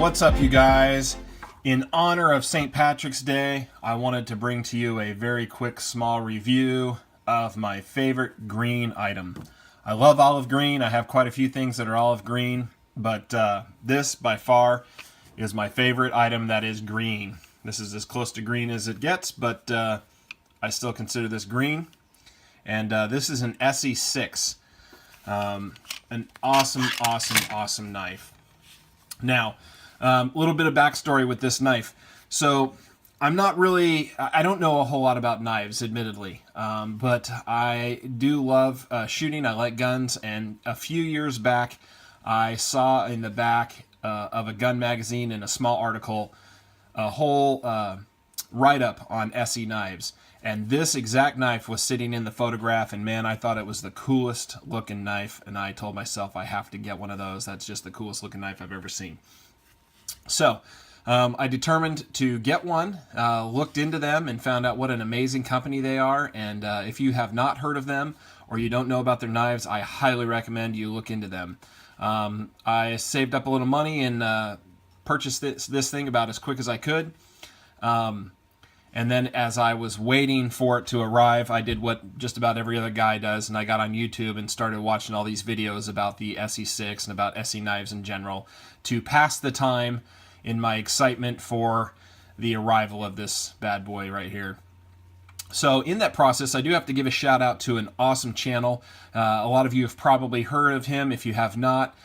What's up, you guys? In honor of St. Patrick's Day, I wanted to bring to you a very quick small review of my favorite green item. I love olive green. I have quite a few things that are olive green, but this by far is my favorite item that is green. This is as close to green as it gets, but I still consider this green. And this is an Esee 6. An awesome knife. Now, a little bit of backstory with this knife. So, I don't know a whole lot about knives, admittedly, but I do love shooting. I like guns, and a few years back, I saw in the back of a gun magazine in a small article a whole write-up on Esee knives. And this exact knife was sitting in the photograph, and man, I thought it was the coolest looking knife, and I told myself I have to get one of those. That's just the coolest looking knife I've ever seen. So, I determined to get one, looked into them, and found out what an amazing company they are. And if you have not heard of them or you don't know about their knives, I highly recommend you look into them. I saved up a little money and purchased this thing about as quick as I could. And then as I was waiting for it to arrive, I did what just about every other guy does, and I got on YouTube and started watching all these videos about the Esee 6 and about Esee knives in general to pass the time in my excitement for the arrival of this bad boy right here. So in that process, I do have to give a shout out to an awesome channel. A lot of you have probably heard of him. If you have not,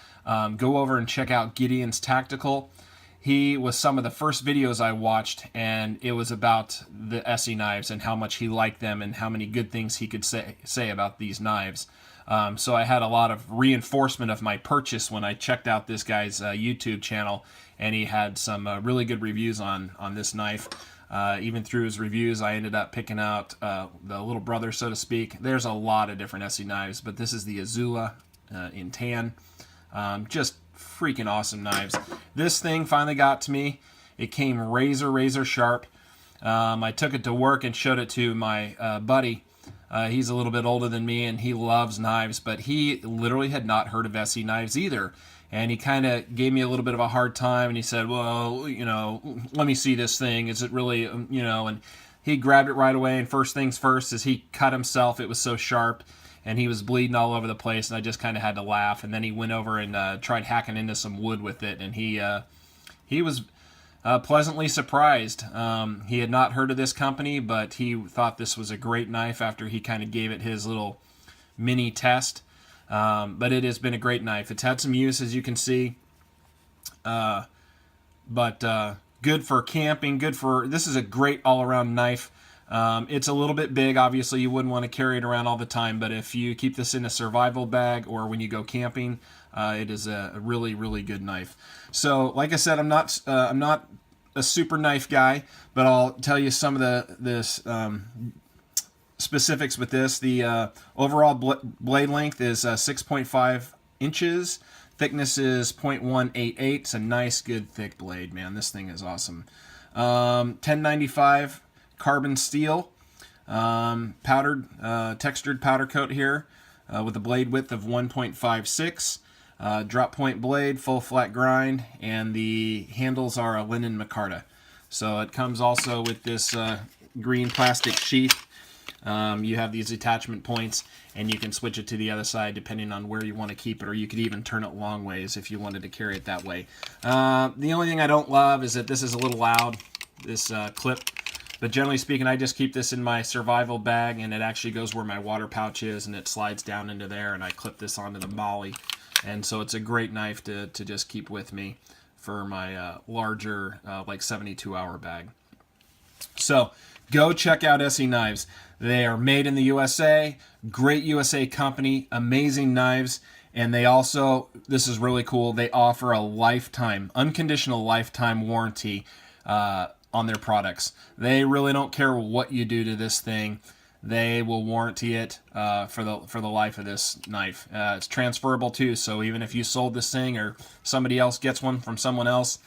go over and check out Gideon's Tactical. He was some of the first videos I watched, and it was about the Esee knives and how much he liked them and how many good things he could say about these knives. So I had a lot of reinforcement of my purchase when I checked out this guy's YouTube channel, and he had some really good reviews on this knife. Even through his reviews, I ended up picking out the little brother, so to speak. There's a lot of different Esee knives, but this is the Azula in tan. Just freaking awesome knives. This thing finally got to me. It came razor sharp. I took it to work and showed it to my buddy. He's a little bit older than me, and he loves knives, but he literally had not heard of Esee knives either. And he kind of gave me a little bit of a hard time, and he said, well, you know, let me see this thing. Is it really, you know, and he grabbed it right away, and first things first, as he cut himself, it was so sharp, and he was bleeding all over the place, and I just kind of had to laugh. And then he went over and tried hacking into some wood with it, and he was pleasantly surprised. He had not heard of this company, but he thought this was a great knife after he kind of gave it his little mini test. But it has been a great knife. It's had some use, as you can see, but good for camping. This is a great all-around knife. It's a little bit big. Obviously, you wouldn't want to carry it around all the time, but if you keep this in a survival bag or when you go camping, it is a really good knife. So, like I said, I'm not a super knife guy, but I'll tell you some of the specifics with this. The overall blade length is 6.5 inches. Thickness is 0.188. It's a nice, good, thick blade, man. This thing is awesome. 1095 carbon steel, powdered, textured powder coat here, with a blade width of 1.56. Drop point blade, full flat grind, and the handles are a linen micarta. So it comes also with this green plastic sheath. You have these attachment points, and you can switch it to the other side depending on where you want to keep it, or you could even turn it long ways if you wanted to carry it that way. The only thing I don't love is that this is a little loud, this clip. But generally speaking, I just keep this in my survival bag, and it actually goes where my water pouch is, and it slides down into there, and I clip this onto the molly. And so it's a great knife to just keep with me for my larger, like 72-hour bag. So go check out Esee knives. They are made in the USA, great USA company, amazing knives, and they also, this is really cool, they offer a lifetime, unconditional lifetime warranty on their products. They really don't care what you do to this thing. They will warranty it for the life of this knife. It's transferable too, so even if you sold this thing or somebody else gets one from someone else,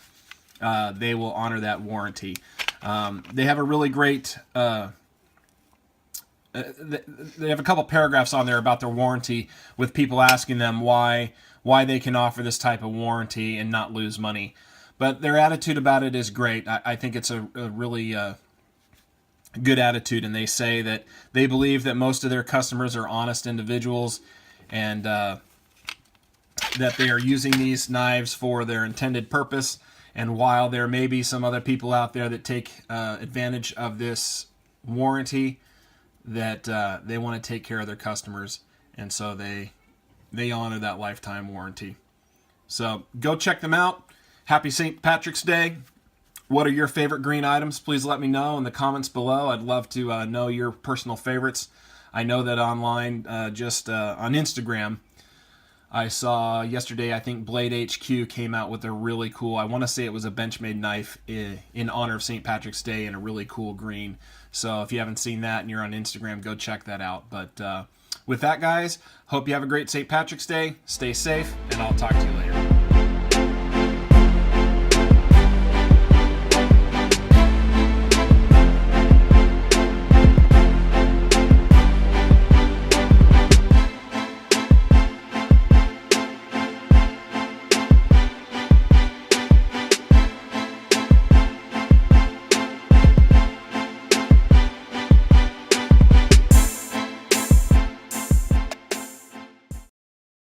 they will honor that warranty. They have a really great they have a couple paragraphs on there about their warranty, with people asking them why they can offer this type of warranty and not lose money. But their attitude about it is great. I think it's a really good attitude, and they say that they believe that most of their customers are honest individuals, and that they are using these knives for their intended purpose. And while there may be some other people out there that take advantage of this warranty, that they want to take care of their customers, and so they honor that lifetime warranty. So go check them out. Happy St. Patrick's Day. What are your favorite green items? Please let me know in the comments below. I'd love to know your personal favorites. I know that online, just on Instagram, I saw yesterday, I think Blade HQ came out with a really cool, I want to say it was a Benchmade knife in honor of St. Patrick's Day in a really cool green. So if you haven't seen that and you're on Instagram, go check that out. But with that, guys, hope you have a great St. Patrick's Day. Stay safe, and I'll talk to you later.